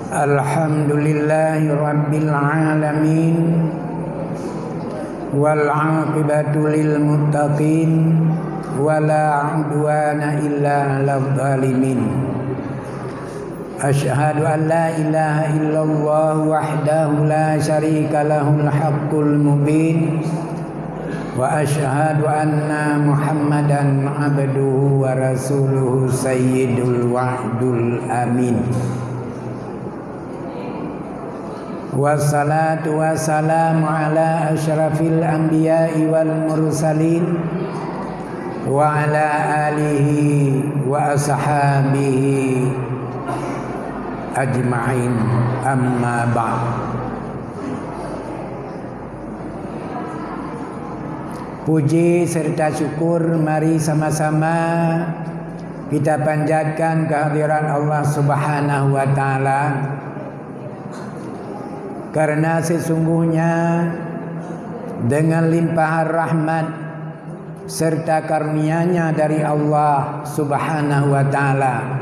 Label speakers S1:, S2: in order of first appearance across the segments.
S1: Alhamdulillahi rabbil alamin wal aqibatu lil muttaqin wala udwana illa 'alal zalimin. Asyhadu an la ilaha illallah wahdahu la syarika lahul haqqul mubin wa asyhadu anna Muhammadan abduhu wa rasuluhu sayyidul wa'dul amin. Wassalatu wassalamu ala asyrafil anbiya'i wal mursalin wa ala alihi wa ashabihi ajma'in, amma ba'd. Puji serta syukur mari sama-sama kita panjatkan kehadiran Allah Subhanahu wa taala, karena sesungguhnya dengan limpahan rahmat serta karunia-Nya dari Allah Subhanahu wa taala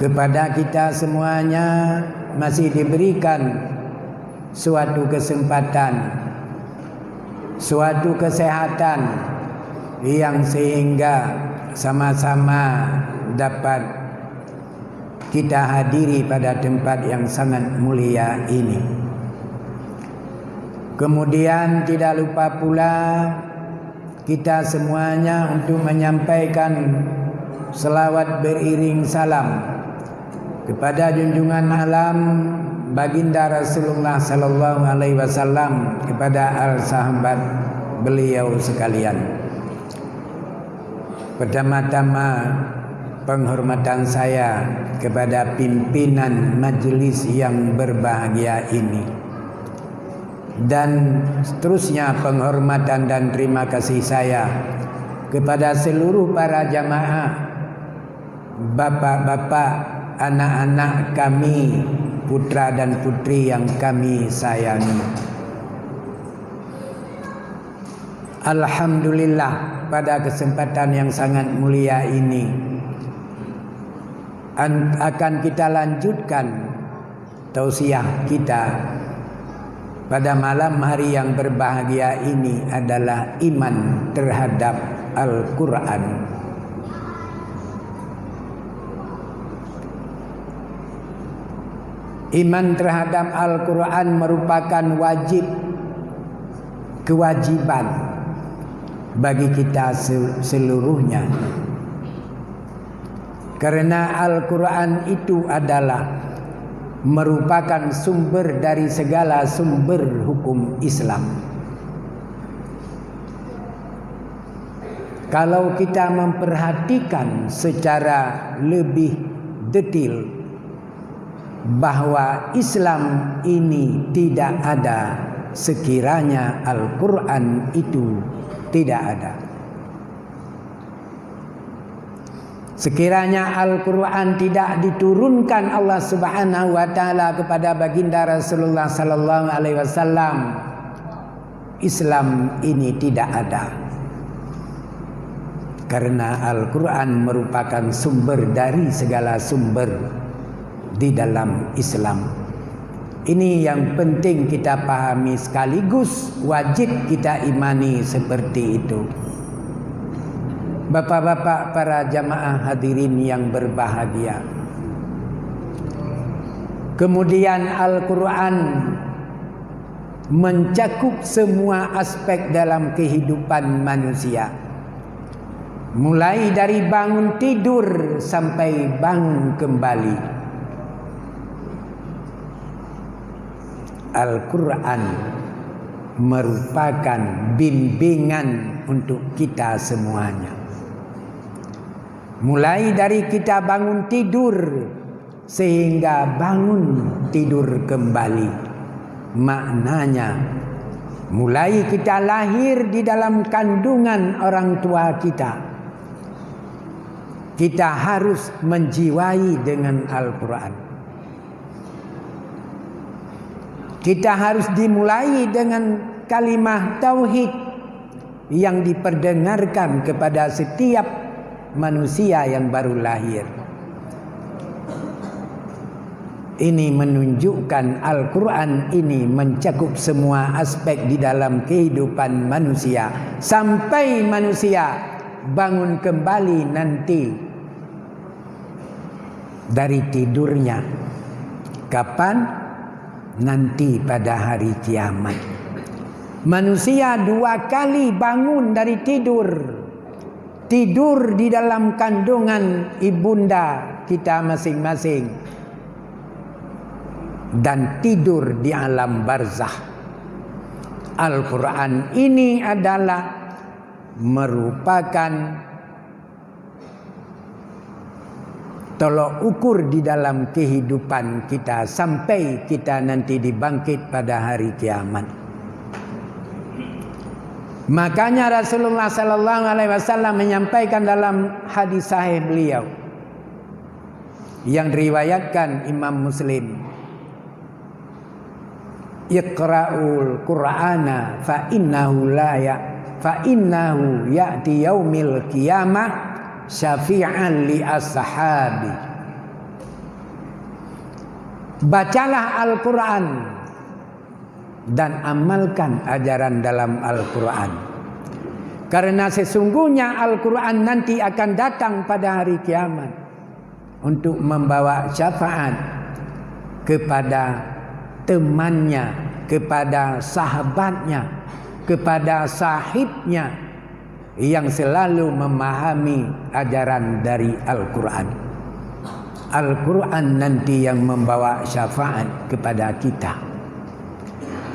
S1: kepada kita semuanya masih diberikan suatu kesempatan, suatu kesehatan yang sehingga sama-sama dapat kita hadiri pada tempat yang sangat mulia ini. Kemudian tidak lupa pula kita semuanya untuk menyampaikan selawat beriring salam kepada junjungan alam baginda Rasulullah sallallahu alaihi wasallam, kepada al-sahabat beliau sekalian. Pertama-tama penghormatan saya kepada pimpinan majelis yang berbahagia ini, dan seterusnya penghormatan dan terima kasih saya kepada seluruh para jamaah, bapak-bapak, anak-anak kami, putra dan putri yang kami sayangi. Alhamdulillah, pada kesempatan yang sangat mulia ini akan kita lanjutkan tausiah kita pada malam hari yang berbahagia ini adalah iman terhadap Al-Quran. Iman terhadap Al-Quran merupakan kewajiban bagi kita seluruhnya. Karena Al-Quran itu adalah merupakan sumber dari segala sumber hukum Islam. Kalau kita memperhatikan secara lebih detail bahwa Islam ini tidak ada sekiranya Al-Quran itu tidak ada. Sekiranya Al-Quran tidak diturunkan Allah Subhanahu wa taala kepada baginda Rasulullah sallallahu alaihi wasallam, Islam ini tidak ada. Karena Al-Quran merupakan sumber dari segala sumber di dalam Islam. Ini yang penting kita pahami, sekaligus wajib kita imani seperti itu. Bapak-bapak, para jamaah hadirin yang berbahagia. Kemudian Al-Quran mencakup semua aspek dalam kehidupan manusia. Mulai dari bangun tidur sampai bangun kembali. Al-Quran merupakan bimbingan untuk kita semuanya. Mulai dari kita bangun tidur sehingga bangun tidur kembali. Maknanya mulai kita lahir di dalam kandungan orang tua kita, kita harus menjiwai dengan Al-Quran. Kita harus dimulai dengan kalimah tauhid yang diperdengarkan kepada setiap manusia yang baru lahir. Ini menunjukkan Al-Quran ini mencakup semua aspek di dalam kehidupan manusia sampai manusia bangun kembali nanti dari tidurnya. Kapan? Nanti pada hari kiamat. Manusia 2 kali bangun dari tidur. Tidur di dalam kandungan ibunda kita masing-masing, dan tidur di alam barzah. Al-Quran ini adalah merupakan tolok ukur di dalam kehidupan kita sampai kita nanti dibangkit pada hari kiamat. Makanya Rasulullah sallallahu alaihi wasallam menyampaikan dalam hadis sahih beliau yang diriwayatkan Imam Muslim, Iqra'ul Qur'ana fa innahu ya'ti yaumil qiyamah syafi'an li ashabi. Bacalah Al-Quran dan amalkan ajaran dalam Al-Quran, karena sesungguhnya Al-Quran nanti akan datang pada hari kiamat untuk membawa syafaat kepada temannya, kepada sahabatnya, kepada sahibnya yang selalu memahami ajaran dari Al-Quran. Al-Quran nanti yang membawa syafaat kepada kita.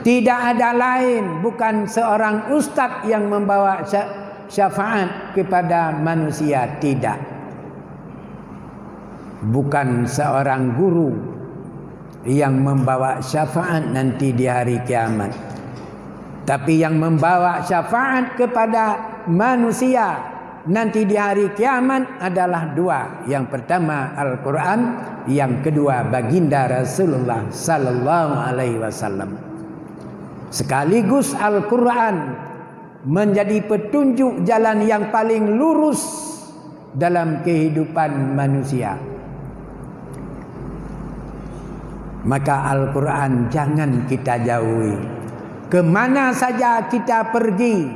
S1: Tidak ada lain, bukan seorang ustaz yang membawa syafaat kepada manusia, tidak. Bukan seorang guru yang membawa syafaat nanti di hari kiamat, tapi yang membawa syafaat kepada manusia nanti di hari kiamat adalah 2. Yang pertama Al-Quran, yang kedua baginda Rasulullah sallallahu alaihi wasallam. Sekaligus Al-Quran menjadi petunjuk jalan yang paling lurus dalam kehidupan manusia. Maka Al-Quran jangan kita jauhi. Kemana saja kita pergi,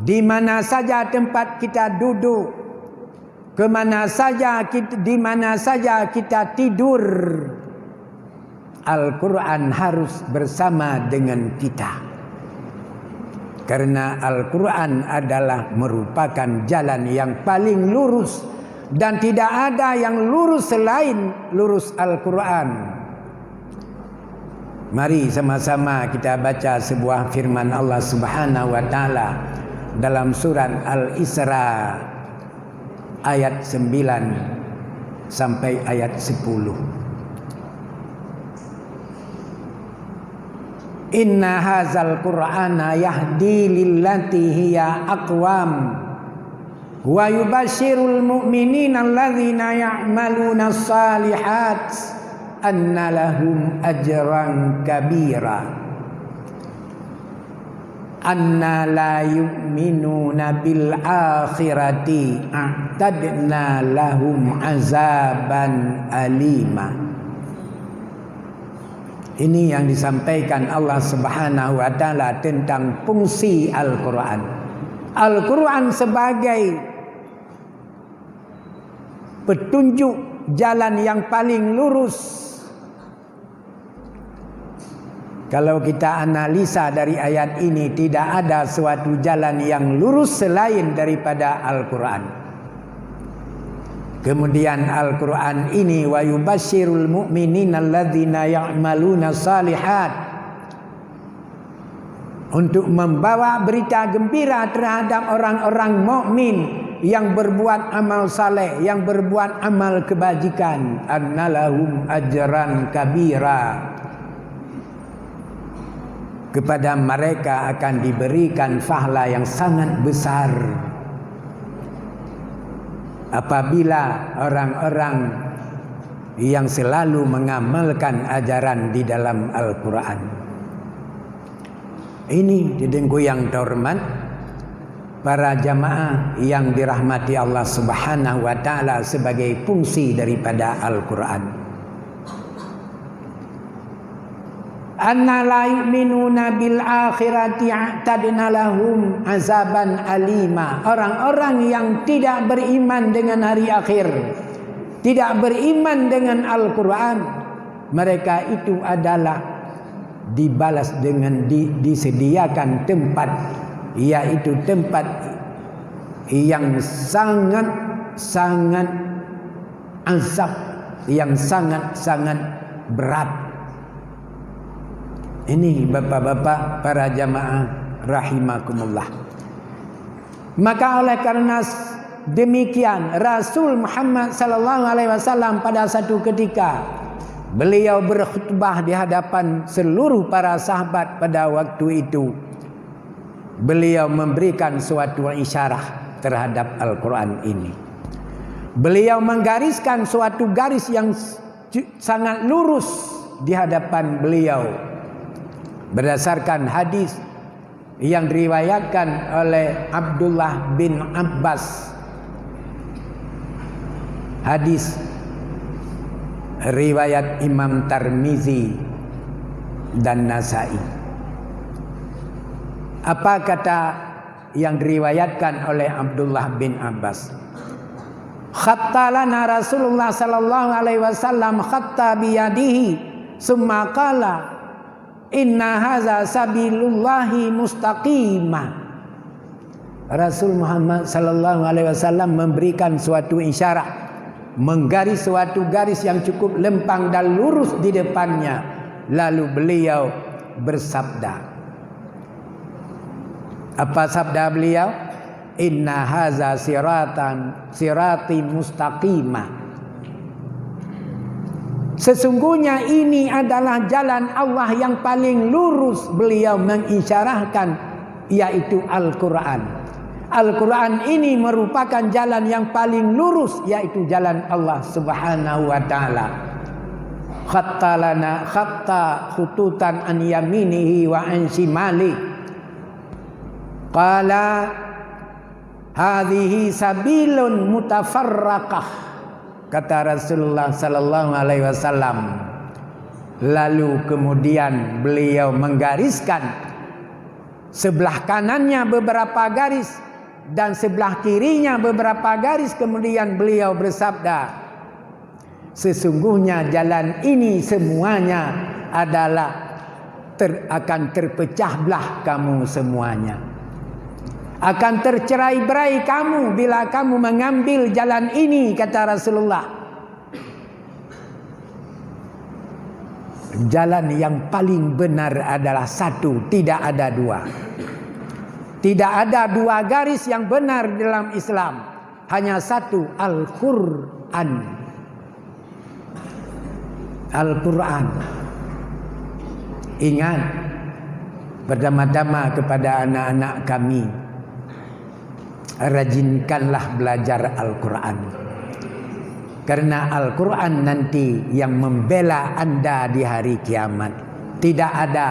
S1: di mana saja tempat kita duduk, di mana saja kita tidur, Al-Quran harus bersama dengan kita. Karena Al-Quran adalah merupakan jalan yang paling lurus, dan tidak ada yang lurus selain lurus Al-Quran. Mari sama-sama kita baca sebuah firman Allah Subhanahu wa taala dalam surat Al-Isra ayat 9 sampai ayat 10. Inna hadzal Qur'ana yahdi lillati hiya aqwam wa yubashshirul mu'minina alladzina ya'maluna shalihat anna lahum ajran kabira. Anna la yu'minuna bil akhirati a'tadna lahum azaban alima. Ini yang disampaikan Allah Subhanahu wa taala tentang fungsi Al-Quran. Al-Quran sebagai petunjuk jalan yang paling lurus. Kalau kita analisa dari ayat ini, tidak ada suatu jalan yang lurus selain daripada Al-Quran. Kemudian Al-Quran ini wa yubasyirul mu'minina alladzina ya'maluna shalihat, untuk membawa berita gembira terhadap orang-orang mukmin yang berbuat amal saleh, yang berbuat amal kebajikan. Annalahum ajran kabira. Kepada mereka akan diberikan pahala yang sangat besar apabila orang-orang yang selalu mengamalkan ajaran di dalam Al-Quran. Ini didengku yang terhormat, para jamaah yang dirahmati Allah Subhanahu wa taala, sebagai fungsi daripada Al-Quran. anna la yu'minuna bil akhirati a'tadna lahum azaban alima. Orang-orang yang tidak beriman dengan hari akhir, tidak beriman dengan Al-Quran, mereka itu adalah dibalas dengan disediakan tempat, yaitu tempat yang sangat azab, yang sangat berat. Ini bapak-bapak para jamaah rahimakumullah. Maka oleh karena demikian, Rasul Muhammad sallallahu alaihi wasallam pada satu ketika beliau berkhutbah di hadapan seluruh para sahabat pada waktu itu, beliau memberikan suatu isyarat terhadap Al-Quran ini. Beliau menggariskan suatu garis yang sangat lurus di hadapan beliau berdasarkan hadis yang diriwayatkan oleh Abdullah bin Abbas. Hadis riwayat Imam Tirmizi dan Nasa'i. Apa kata yang diriwayatkan oleh Abdullah bin Abbas? Khatta lana Rasulullah sallallahu alaihi wasallam khatta biyadihi summa qala inna haza sabilullahi mustaqimah. Rasul Muhammad sallallahu alaihi wasallam memberikan suatu isyarat, menggaris suatu garis yang cukup lempang dan lurus di depannya. Lalu beliau bersabda. Apa sabda beliau? Inna haza sirati mustaqimah. Sesungguhnya ini adalah jalan Allah yang paling lurus. Beliau mengisyarahkan, yaitu Al-Quran. Al-Quran ini merupakan jalan yang paling lurus, yaitu jalan Allah subhanahu wa ta'ala. Khatta lana khatta khututan an yaminihi wa an shimali. Qala hadhihi sabilun mutafarraqah. Kata Rasulullah sallallahu alaihi wasallam. Lalu kemudian beliau menggariskan sebelah kanannya beberapa garis dan sebelah kirinya beberapa garis. Kemudian beliau bersabda, sesungguhnya jalan ini semuanya adalah akan terpecah belah kamu semuanya. Akan tercerai-berai kamu bila kamu mengambil jalan ini, kata Rasulullah. Jalan yang paling benar adalah satu, tidak ada dua. Tidak ada dua garis yang benar dalam Islam. Hanya satu, Al-Quran. Al-Quran. Ingat, pertama-tama kepada anak-anak kami, rajinkanlah belajar Al-Quran. Karena Al-Quran nanti yang membela anda di hari kiamat. Tidak ada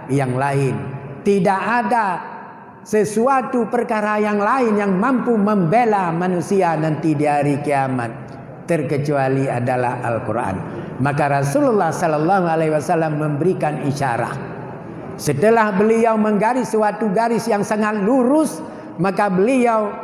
S1: yang lain. Tidak ada sesuatu perkara yang lain yang mampu membela manusia nanti di hari kiamat, terkecuali adalah Al-Quran. Maka Rasulullah sallallahu alaihi wasallam memberikan isyarat. Setelah beliau menggaris suatu garis yang sangat lurus, maka beliau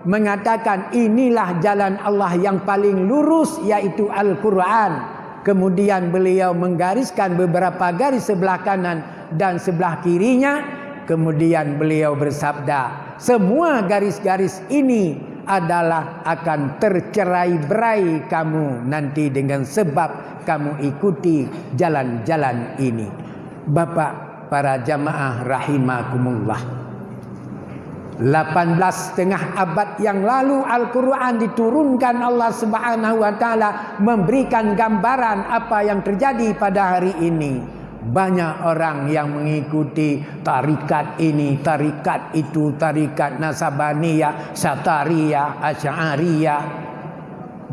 S1: mengatakan inilah jalan Allah yang paling lurus, yaitu Al-Quran. Kemudian beliau menggariskan beberapa garis sebelah kanan dan sebelah kirinya. Kemudian beliau bersabda, semua garis-garis ini adalah akan tercerai-berai kamu nanti dengan sebab kamu ikuti jalan-jalan ini. Bapak para jamaah rahimakumullah. 18,5 abad yang lalu Al-Quran diturunkan Allah subhanahu wa ta'ala, memberikan gambaran apa yang terjadi pada hari ini. Banyak orang yang mengikuti tarikat ini, tarikat itu, tarikat Nasabaniyah, Satariyah, Asy'ariyah,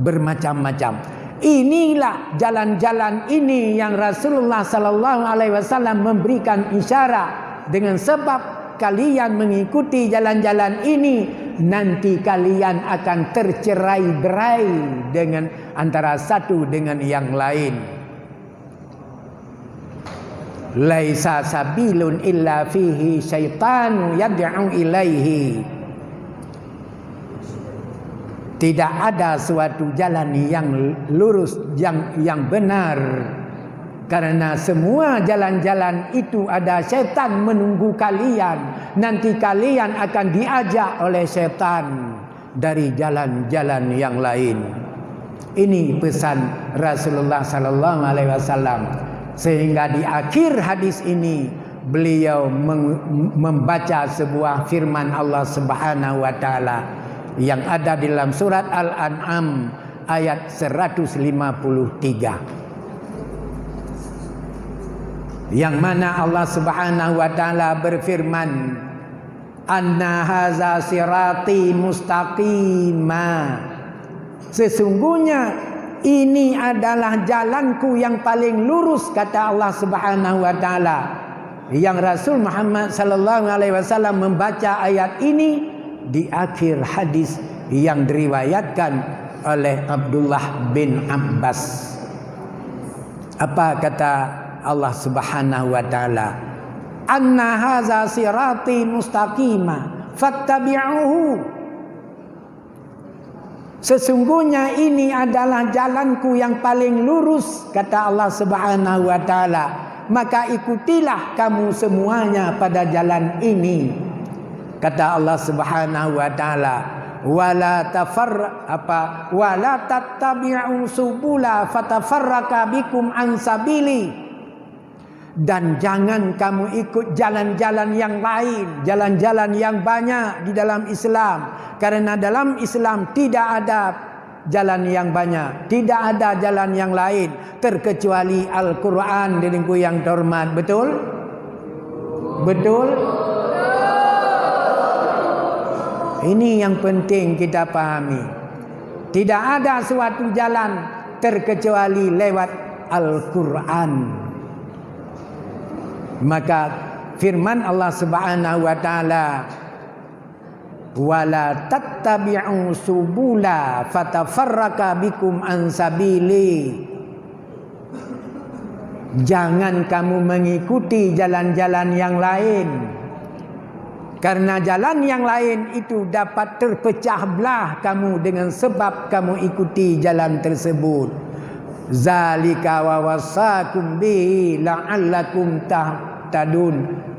S1: bermacam-macam. Inilah jalan-jalan ini yang Rasulullah sallallahu alaihi wasallam memberikan isyarat, dengan sebab kalian mengikuti jalan-jalan ini, nanti kalian akan tercerai-berai dengan antara satu dengan yang lain. laisa sabilun illa fihi syaitanu yad'u ilaihi. Tidak ada suatu jalan yang lurus, yang benar, karena semua jalan-jalan itu ada syaitan menunggu kalian. Nanti kalian akan diajak oleh syaitan dari jalan-jalan yang lain. Ini pesan Rasulullah sallallahu alaihi wasallam. Sehingga di akhir hadis ini beliau membaca sebuah firman Allah Subhanahu wa taala yang ada di dalam surat Al-An'am ayat 153. Yang mana Allah Subhanahu wa taala berfirman, "Anna haza sirati mustaqima." Sesungguhnya ini adalah jalanku yang paling lurus, kata Allah Subhanahu wa taala. Yang Rasul Muhammad sallallahu alaihi wasallam membaca ayat ini di akhir hadis yang diriwayatkan oleh Abdullah bin Abbas. Apa kata Allah Subhanahu wa taala? "Anna haza sirati mustaqima fattabi'uhu." Sesungguhnya ini adalah jalanku yang paling lurus, kata Allah Subhanahu wa taala. Maka ikutilah kamu semuanya pada jalan ini. Kata Allah Subhanahu wa taala, wala tattabi'u subula fatafarraka bikum an sabili. Dan jangan kamu ikut jalan-jalan yang lain, jalan-jalan yang banyak di dalam Islam. Karena dalam Islam tidak ada jalan yang banyak, tidak ada jalan yang lain terkecuali Al-Quran di lingkup yang terhormat. Betul? Betul? Ini yang penting kita pahami. Tidak ada suatu jalan terkecuali lewat Al-Quran. Maka firman Allah Subhanahu wa taala, wala tattabi'u subula fatafarraka bikum an sabili. Jangan kamu mengikuti jalan-jalan yang lain, karena jalan yang lain itu dapat terpecah belah kamu dengan sebab kamu ikuti jalan tersebut. Zalika wa wasakum bihi la'allakum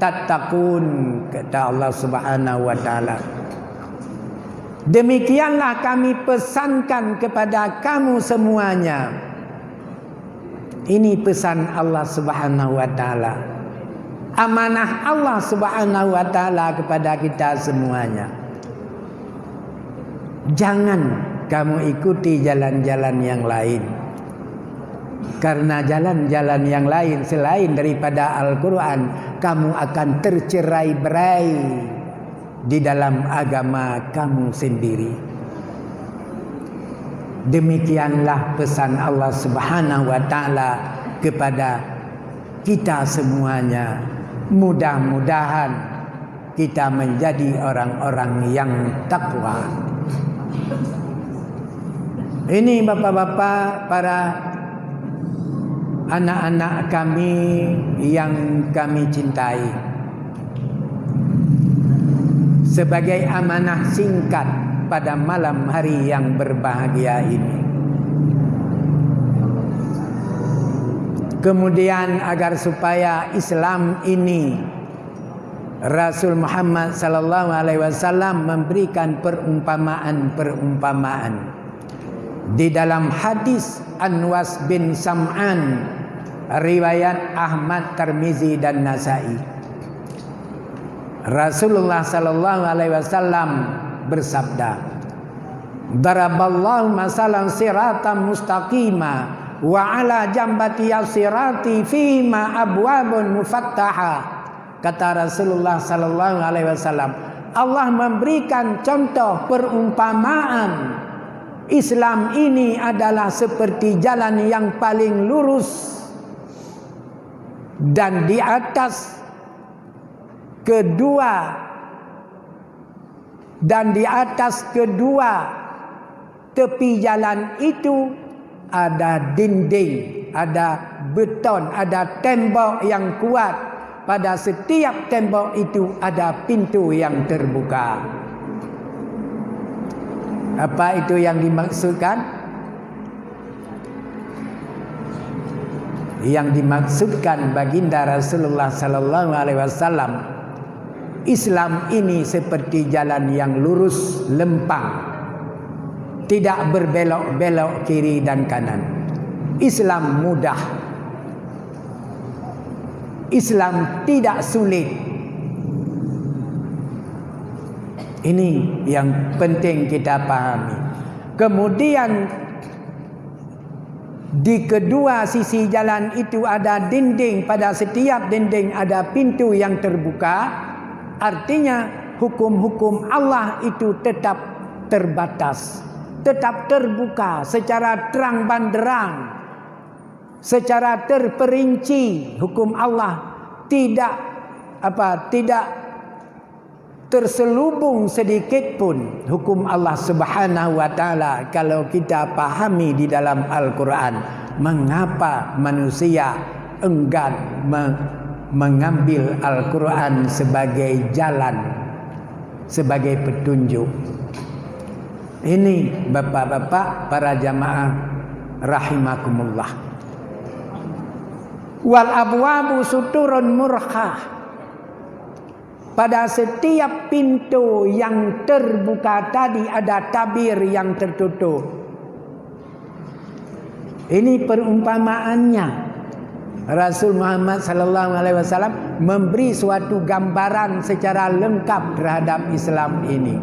S1: tattaqun, kata Allah Subhanahu wa taala. Demikianlah kami pesankan kepada kamu semuanya. Ini pesan Allah Subhanahu wa taala. Amanah Allah Subhanahu wa taala kepada kita semuanya. Jangan kamu ikuti jalan-jalan yang lain. Karena jalan-jalan yang lain selain daripada Al-Quran, kamu akan tercerai-berai di dalam agama kamu sendiri. Demikianlah pesan Allah Subhanahu wa taala kepada kita semuanya. Mudah-mudahan kita menjadi orang-orang yang takwa. Ini bapak-bapak, para anak-anak kami yang kami cintai, sebagai amanah singkat pada malam hari yang berbahagia ini. Kemudian agar supaya Islam ini, Rasul Muhammad sallallahu alaihi wasallam memberikan perumpamaan-perumpamaan di dalam hadis Anwas bin Sam'an, riwayat Ahmad, Tirmizi dan Nasa'i. Rasulullah sallallahu alaihi wasallam bersabda, "Daraballahu masalan siratan mustaqima wa ala jambati sirati fima abwabun mufattaha." Kata Rasulullah sallallahu alaihi wasallam, Allah memberikan contoh perumpamaan. Islam ini adalah seperti jalan yang paling lurus, dan di atas kedua tepi jalan itu ada dinding ada beton, ada tembok yang kuat. Pada setiap tembok itu ada pintu yang terbuka. Apa itu yang dimaksudkan? Yang dimaksudkan baginda Rasulullah sallallahu alaihi wasallam, Islam ini seperti jalan yang lurus lempang, tidak berbelok-belok kiri dan kanan. Islam mudah. Islam tidak sulit. Ini yang penting kita pahami. Kemudian di kedua sisi jalan itu ada dinding. Pada setiap dinding ada pintu yang terbuka. Artinya hukum-hukum Allah itu tetap terbatas, tetap terbuka secara terang benderang, secara terperinci. Hukum Allah tidak terselubung sedikit pun. Hukum Allah Subhanahu wa taala kalau kita pahami di dalam Al-Quran, mengapa manusia enggan mengambil Al-Quran sebagai jalan, sebagai petunjuk. Ini bapak-bapak para jamaah rahimakumullah. Wal abwabu suturun murkhah. Pada setiap pintu yang terbuka tadi ada tabir yang tertutup. Ini perumpamaannya. Rasul Muhammad sallallahu alaihi wasallam memberi suatu gambaran secara lengkap terhadap Islam ini.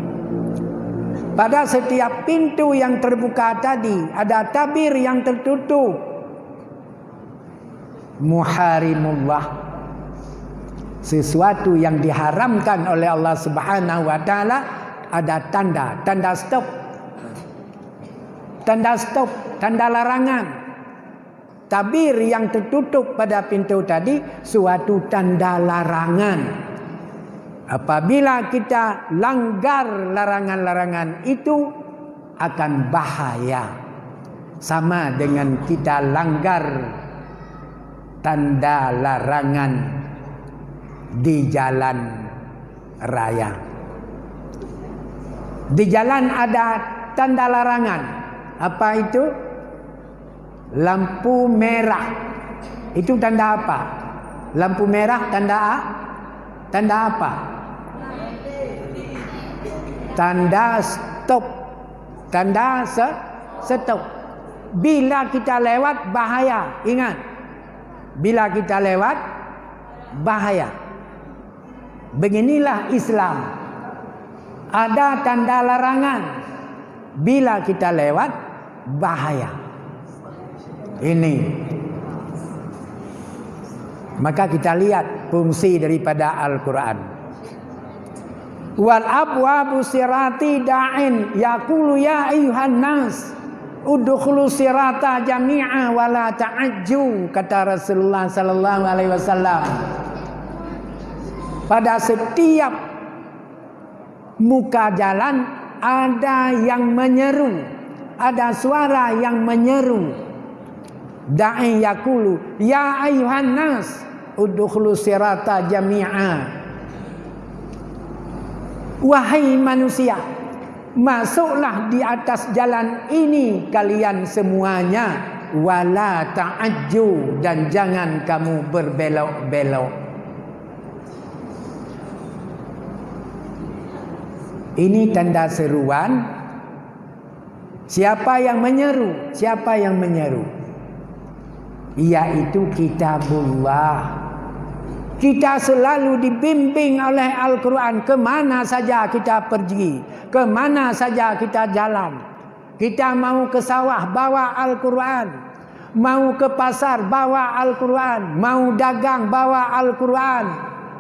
S1: Pada setiap pintu yang terbuka tadi ada tabir yang tertutup. Muharimullah, sesuatu yang diharamkan oleh Allah Subhanahu wa taala, ada tanda stop. Tanda larangan. Tabir yang tertutup pada pintu tadi suatu tanda larangan. Apabila kita langgar larangan-larangan itu akan bahaya. Sama dengan kita langgar tanda larangan di jalan raya. Di jalan ada tanda larangan. Apa itu? Lampu merah. Itu tanda apa? Lampu merah tanda apa? Tanda stop. Tanda stop. Bila kita lewat bahaya. Ingat. Bila kita lewat bahaya. Beginilah Islam. Ada tanda larangan. Bila kita lewat bahaya. Ini. Maka kita lihat fungsi daripada Al-Quran. Wal abwabu sirati da'in yaqulu ya ayyuhan nas udkhulu sirata jami'a wa la ta'ajju, kata Rasulullah sallallahu alaihi wasallam. Pada setiap muka jalan ada yang menyeru, ada suara yang menyeru. Da'i yaqulu ya ayyuhan nas udkhulu sirata jami'a. Wahai manusia, masuklah di atas jalan ini kalian semuanya, wala ta'ajju, dan jangan kamu berbelok-belok. Ini tanda seruan. Siapa yang menyeru? Siapa yang menyeru? Yaitu kitabullah. Kita selalu dibimbing oleh Al-Quran. Kemana saja kita pergi, kemana saja kita jalan. Kita mau ke sawah, bawa Al-Quran. Mau ke pasar, bawa Al-Quran. Mau dagang, bawa Al-Quran.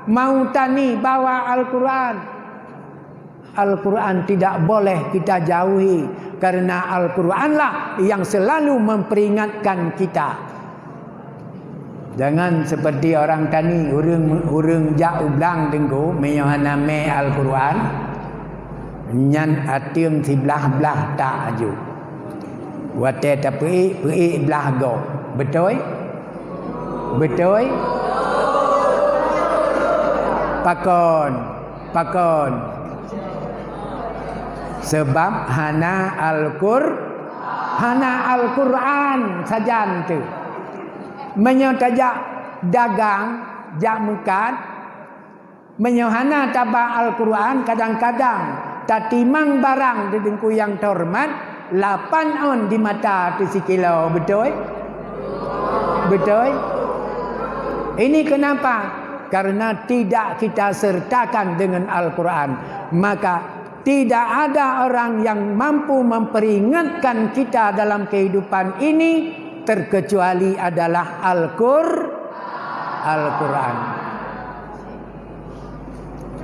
S1: Mau tani, bawa Al-Quran. Al-Quran tidak boleh kita jauhi, karena Al-Quranlah yang selalu memperingatkan kita. Jangan seperti orang tani, urang jauh belang dengku meyohana me Al-Quran nyan atium si belah tak aju. Wate tapi belah go. Betul? Betul? Pakon. Sebab hana Al-Quran saja tu. Menyotajak dagang jak mukat. Menyohana tabak Al-Quran kadang-kadang tatimang barang di dengku yang terhormat 8 on di mata tu sikilo. Betul? Betul? Ini kenapa? Karena tidak kita sertakan dengan Al-Quran. Maka tidak ada orang yang mampu memperingatkan kita dalam kehidupan ini terkecuali adalah Al-Quran.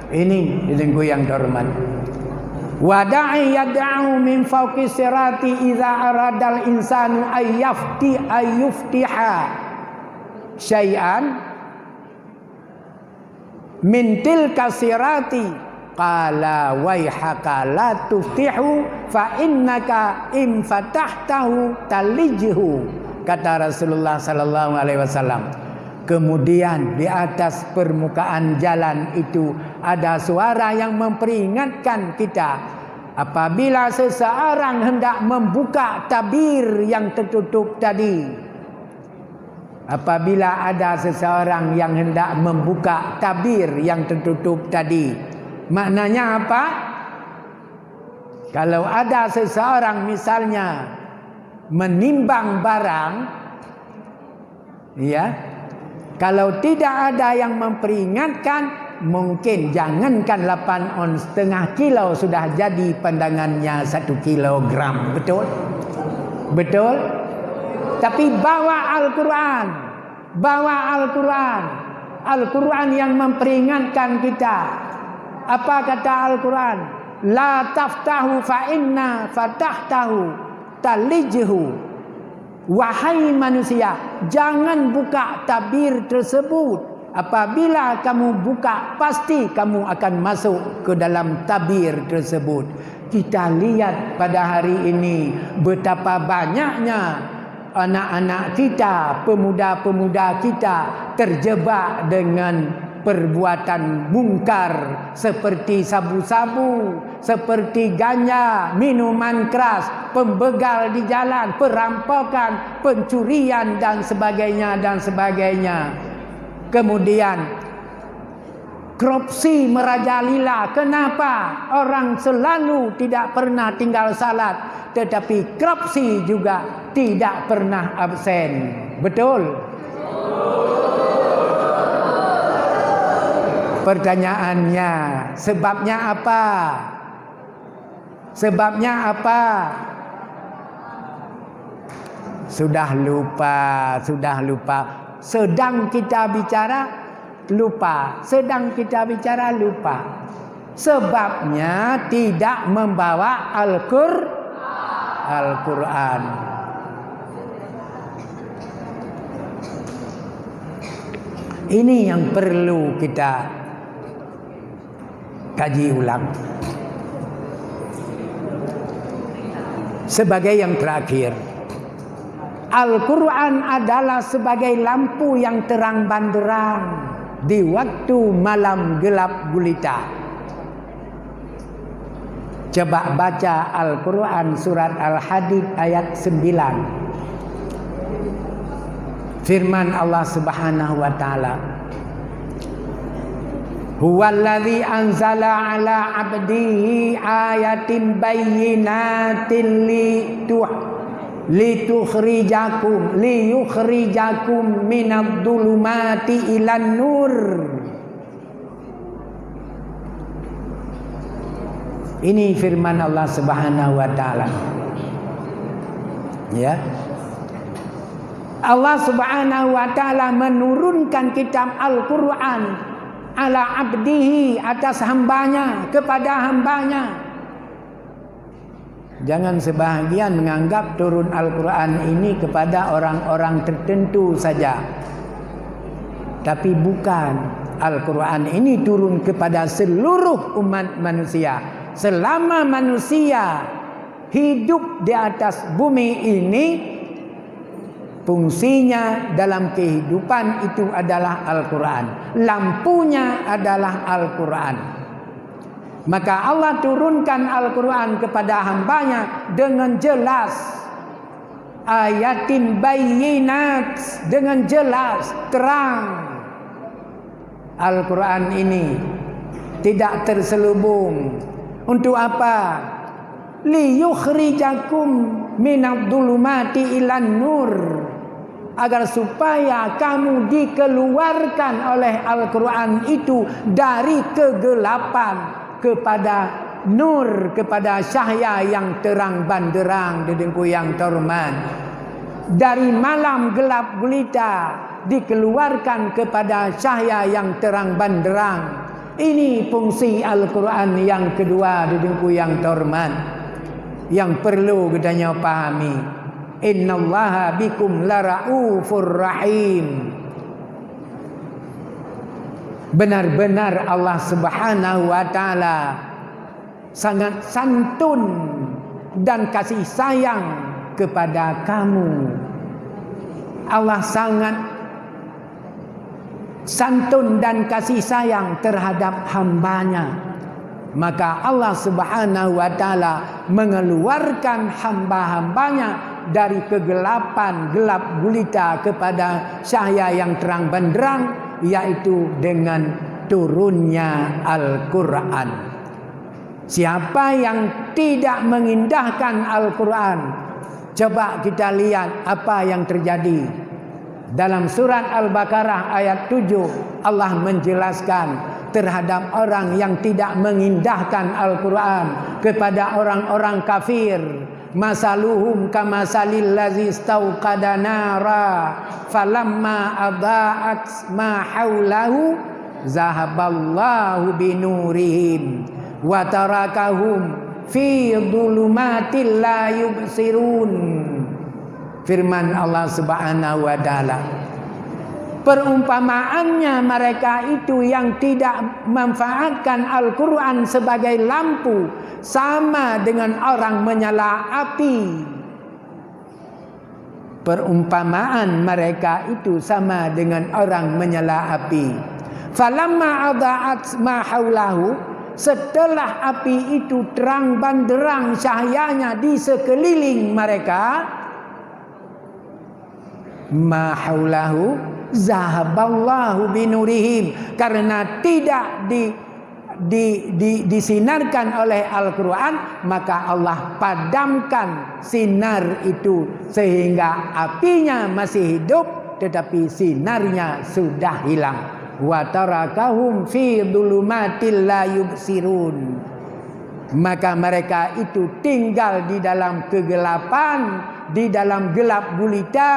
S1: Ini dilenggu yang terhormat. Wada'i yad'u min fawqi sirati idza aradal insanu ayyuftiha syai'an min tilka sirati qala waihaka la tuftihu fa innaka in fatahtahu talijhu, kata Rasulullah sallallahu alaihi wasallam. Kemudian di atas permukaan jalan itu ada suara yang memperingatkan kita. Apabila seseorang hendak membuka tabir yang tertutup tadi. Apabila ada seseorang yang hendak membuka tabir yang tertutup tadi. Maknanya apa? Kalau ada seseorang misalnya menimbang barang, ya, kalau tidak ada yang memperingatkan, mungkin jangankan 8 on setengah kilo sudah jadi pandangannya 1 kilogram. Betul? Betul? Tapi bawa Al-Quran. Bawa Al-Quran. Al-Quran yang memperingatkan kita. Apa kata Al-Quran? La taftahu fa inna fatahtahu talijhu. Wahai manusia, jangan buka tabir tersebut. Apabila kamu buka, pasti kamu akan masuk ke dalam tabir tersebut. Kita lihat pada hari ini betapa banyaknya anak-anak kita, pemuda-pemuda kita terjebak dengan perbuatan mungkar seperti sabu-sabu, seperti ganja, minuman keras, pembegal di jalan, perampokan, pencurian dan sebagainya. Kemudian korupsi merajalela. Kenapa? Orang selalu tidak pernah tinggal salat, tetapi korupsi juga tidak pernah absen. Betul? Pertanyaannya, sebabnya apa? Sebabnya apa? Sudah lupa. Sedang kita bicara, lupa. Sedang kita bicara, lupa. Sebabnya tidak membawa Al-Quran. Ini yang perlu kita kaji ulang. Sebagai yang terakhir, Al-Quran adalah sebagai lampu yang terang banderang di waktu malam gelap gulita. Coba baca Al-Quran surat Al-Hadid ayat 9. Firman Allah Subhanahu wa taala, Huwallazi anzala ala abdihi ayatin bayyinatin liyukhrijakum minadh-dhulumati ilan nur. Ini firman Allah Subhanahu wa taala. Ya. Allah Subhanahu wa taala menurunkan kitab Al-Quran ala abdihi, atas hambanya, kepada hambanya. Jangan sebahagian menganggap turun Al-Quran ini kepada orang-orang tertentu saja. Tapi bukan. Al-Quran ini turun kepada seluruh umat manusia. Selama manusia hidup di atas bumi ini, Fungsinya dalam kehidupan itu adalah Al-Quran. Lampunya adalah Al-Quran. Maka Allah turunkan Al-Quran kepada hambanya dengan jelas. Ayatin bayyinat, dengan jelas, terang. Al-Quran ini tidak terselubung. Untuk apa? Liyukhrijakum minadh-dhulumati ilan nur, agar supaya kamu dikeluarkan oleh Al-Quran itu dari kegelapan kepada nur, kepada cahaya yang terang banderang, dedengku yang terhormat. Dari malam gelap gulita dikeluarkan kepada cahaya yang terang banderang. Ini fungsi Al-Quran yang kedua, dedengku yang terhormat, yang perlu kita pahami. Innallaha bikum laraufur rahim. Benar-benar Allah Subhanahu wa taala sangat santun dan kasih sayang kepada kamu. Allah sangat santun dan kasih sayang terhadap hambanya. Maka Allah Subhanahu wa taala mengeluarkan hamba-hambanya dari kegelapan gelap gulita kepada cahaya yang terang benderang, yaitu dengan turunnya Al-Quran. Siapa yang tidak mengindahkan Al-Quran, coba kita lihat apa yang terjadi. Dalam surat Al-Baqarah ayat 7 Allah menjelaskan terhadap orang yang tidak mengindahkan Al-Quran kepada orang-orang kafir. Masaluhum kamasalil ladzi istauqada nara falamma adaa'at ma haulahu zahaballahu binurihim wa tarakahum fi dhulumatil la yubsirun. Firman Allah Subhanahu wa taala, perumpamaannya mereka itu yang tidak memanfaatkan Al-Quran sebagai lampu sama dengan orang menyala api. Perumpamaan mereka itu sama dengan orang menyala api. Falamma adaa'at ma haulahu, setelah api itu terang banderang cahayanya di sekeliling mereka, ma haulahu zahaballahu binurihim, karena tidak disinarkan oleh Al-Quran, maka Allah padamkan sinar itu sehingga apinya masih hidup tetapi sinarnya sudah hilang. Wa tarakahum fi dhulumatil la yubsirun, maka mereka itu tinggal di dalam kegelapan, di dalam gelap gulita.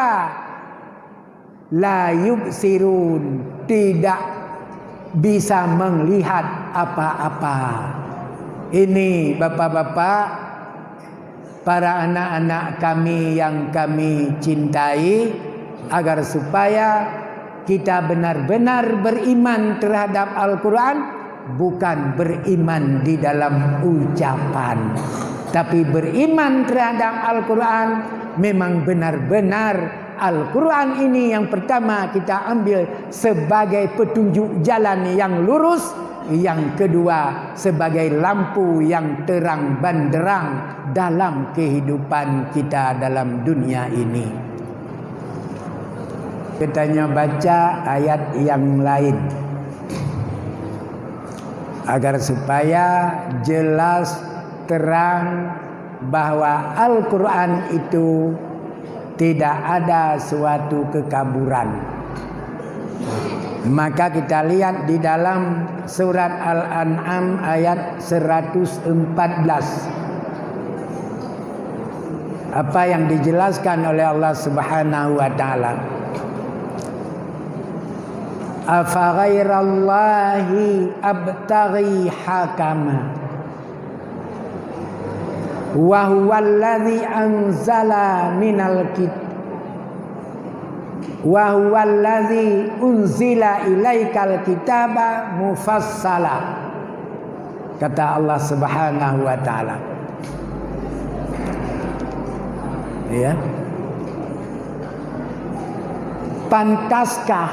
S1: La yubsirun, tidak bisa melihat apa-apa. Ini bapak-bapak, para anak-anak kami yang kami cintai, agar supaya kita benar-benar beriman terhadap Al-Quran, bukan beriman di dalam ucapan, tapi beriman terhadap Al-Quran memang benar-benar Al-Quran ini yang pertama kita ambil sebagai petunjuk jalan yang lurus, yang kedua sebagai lampu yang terang benderang dalam kehidupan kita dalam dunia ini. Kita baca ayat yang lain agar supaya jelas terang bahwa Al-Quran itu tidak ada suatu kekaburan. Maka kita lihat di dalam surat Al-An'am ayat 114. Apa yang dijelaskan oleh Allah Subhanahu wa taala. Afa ghairallahi abtaghi hakama wa huwallazi anzala minal kitab wa huwallazi unzila ilaikal kitaba mufassala, kata Allah Subhanahu wa taala. Ya. pantaskah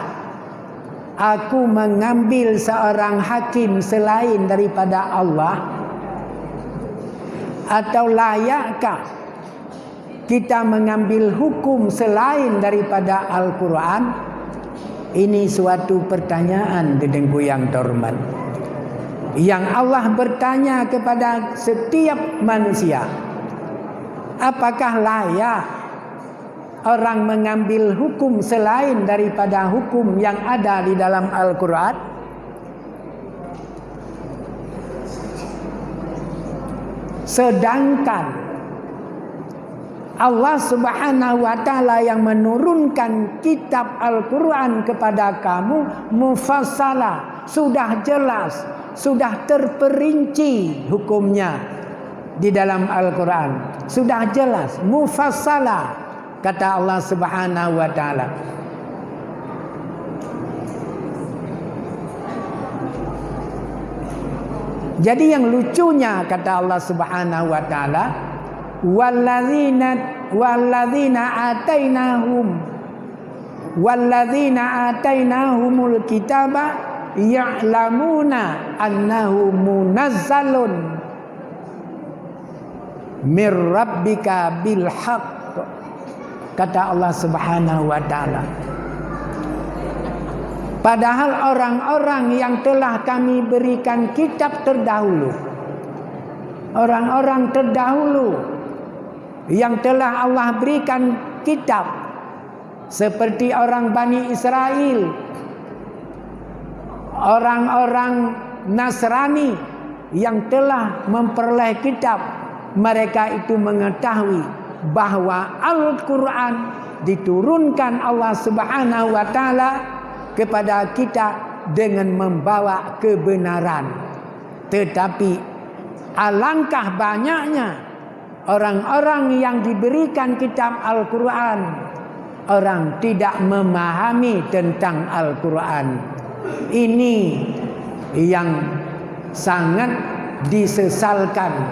S1: aku mengambil seorang hakim selain daripada Allah? Atau layakkah kita mengambil hukum selain daripada Al-Quran? Ini suatu pertanyaan dedengku yang terhormat, yang Allah bertanya kepada setiap manusia. Apakah layak orang mengambil hukum selain daripada hukum yang ada di dalam Al-Quran? Sedangkan Allah Subhanahu wa ta'ala yang menurunkan kitab Al-Quran kepada kamu mufassalah, sudah jelas, sudah terperinci hukumnya di dalam Al-Quran. Sudah jelas, mufassalah, kata Allah Subhanahu wa ta'ala. Jadi yang lucunya, kata Allah Subhanahu wa ta'ala, walladzina atainahumul kitaba ya'lamuna annahu munazzalun mir rabbika bil haqq, kata Allah Subhanahu wa ta'ala. Padahal orang-orang yang telah kami berikan kitab terdahulu, orang-orang terdahulu yang telah Allah berikan kitab, seperti orang Bani Israel, orang-orang Nasrani yang telah memperoleh kitab, mereka itu mengetahui bahwa Al-Quran diturunkan Allah Subhanahu wa ta'ala kepada kita dengan membawa kebenaran. Tetapi alangkah banyaknya orang-orang yang diberikan kitab Al-Quran, orang tidak memahami tentang Al-Quran. Ini yang sangat disesalkan,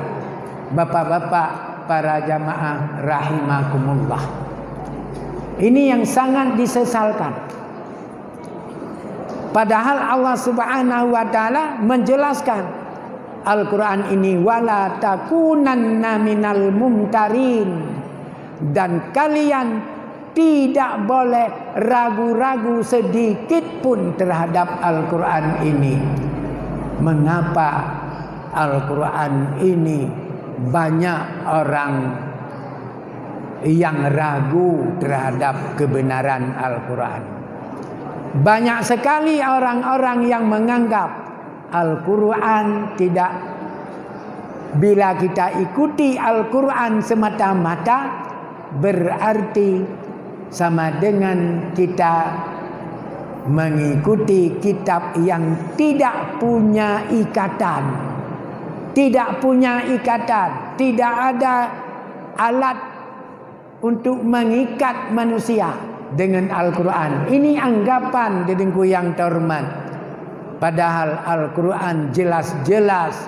S1: bapak-bapak para jamaah rahimakumullah. Ini yang sangat disesalkan. Padahal Allah Subhanahu wa ta'ala menjelaskan Al-Quran ini, wala takunanna minal mumtarin, dan kalian tidak boleh ragu-ragu sedikit pun terhadap Al-Quran ini. Mengapa Al-Quran ini banyak orang yang ragu terhadap kebenaran Al-Quran? Banyak sekali orang-orang yang menganggap Al-Quran tidak, bila kita ikuti Al-Quran semata-mata, berarti sama dengan kita mengikuti kitab yang tidak punya ikatan. Tidak punya ikatan, tidak ada alat untuk mengikat manusia dengan Al-Quran. Ini anggapan dedengku yang terhormat. Padahal Al-Quran jelas-jelas,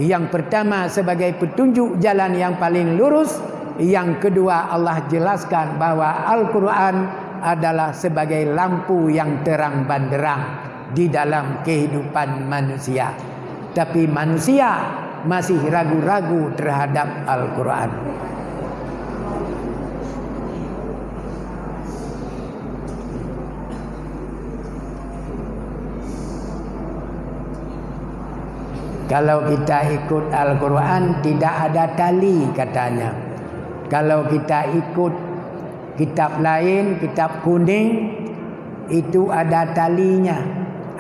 S1: yang pertama sebagai petunjuk jalan yang paling lurus, yang kedua Allah jelaskan bahwa Al-Quran adalah sebagai lampu yang terang benderang di dalam kehidupan manusia. Tapi manusia masih ragu-ragu terhadap Al-Quran. Kalau kita ikut Al-Quran tidak ada tali, katanya. Kalau kita ikut kitab lain, kitab kuning, itu ada talinya,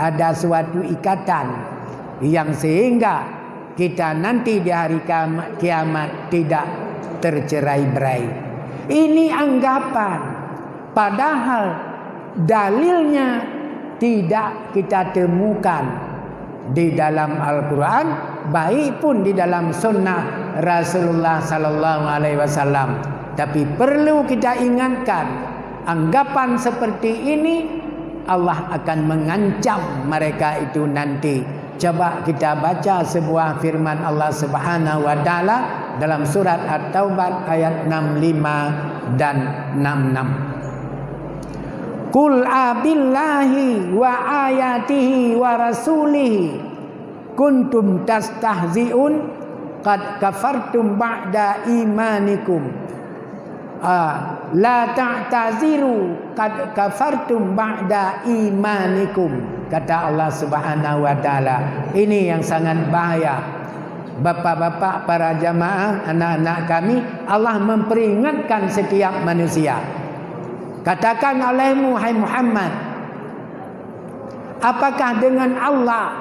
S1: ada suatu ikatan yang sehingga kita nanti di hari kiamat tidak tercerai-berai. Ini anggapan, padahal dalilnya tidak kita temukan di dalam Al-Quran, baik pun di dalam sunnah Rasulullah sallallahu alaihi wasallam. Tapi perlu kita ingatkan, anggapan seperti ini Allah akan mengancam mereka itu nanti. Coba kita baca sebuah firman Allah Subhanahu wa ta'ala dalam surat At-Taubah ayat 65 dan 66. Qul abillahi wa ayatihi wa rasulihi kuntum tastahzi'un qad kafartum ba'da imanikum. La ta'taziru qad kafartum ba'da imanikum, kata Allah Subhanahu wa taala. Ini yang sangat bahaya. Bapak-bapak, para jamaah, anak-anak kami, Allah memperingatkan setiap manusia. Katakan olehmu, hai Muhammad, apakah dengan Allah,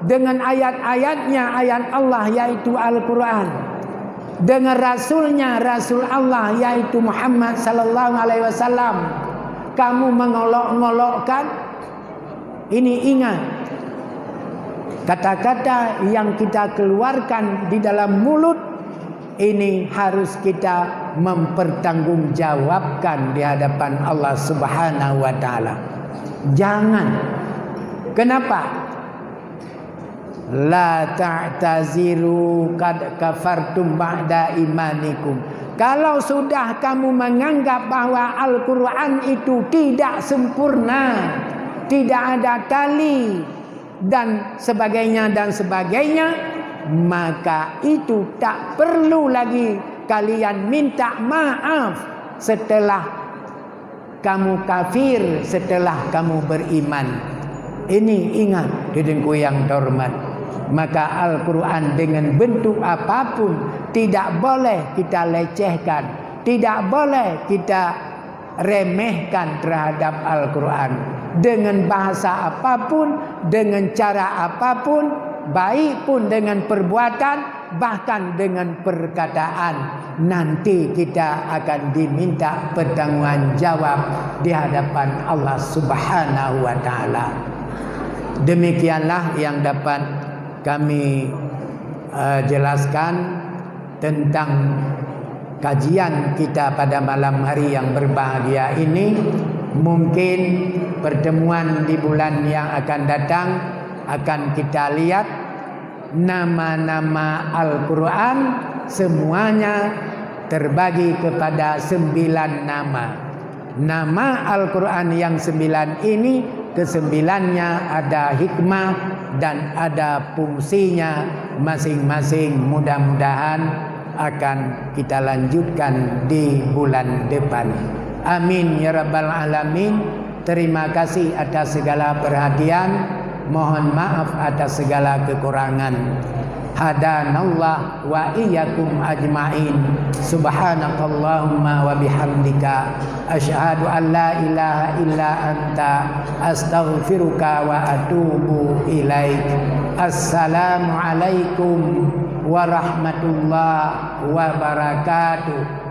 S1: dengan ayat-ayatnya, ayat Allah yaitu Al-Quran, dengan Rasulnya, Rasul Allah yaitu Muhammad sallallahu alaihi wasallam, kamu mengolok-ngolokkan? Ini ingat, kata-kata yang kita keluarkan di dalam mulut ini harus kita mempertanggungjawabkan di hadapan Allah Subhanahu wa taala. Jangan. Kenapa? La ta'taziru qad kafartum ba'da imanikum. Kalau sudah kamu menganggap bahwa Al-Quran itu tidak sempurna, tidak ada tali dan sebagainya, maka itu tak perlu lagi kalian minta maaf setelah kamu kafir, setelah kamu beriman. Ini ingat, hidungku yang terhormat. Maka Al-Quran dengan bentuk apapun tidak boleh kita lecehkan, tidak boleh kita remehkan terhadap Al-Quran. Dengan bahasa apapun, dengan cara apapun, baik pun dengan perbuatan, bahkan dengan perkataan, nanti kita akan diminta pertanggungjawaban di hadapan Allah Subhanahu wa taala. Demikianlah yang dapat kami jelaskan tentang kajian kita pada malam hari yang berbahagia ini. Mungkin pertemuan di bulan yang akan datang akan kita lihat nama-nama Al-Quran semuanya terbagi kepada 9 nama. Nama Al-Quran yang 9 ini, ke-9-nya ada hikmah dan ada fungsinya masing-masing. Mudah-mudahan akan kita lanjutkan di bulan depan. Amin ya rabbal alamin. Terima kasih atas segala perhatian. Mohon maaf atas segala kekurangan. Hadanallah wa iyyakum ajma'in. Subhanakallahumma wa bihamdika asyhadu an la ilaha illa anta astaghfiruka wa atubu ilaik. Assalamualaikum warahmatullahi wabarakatuh.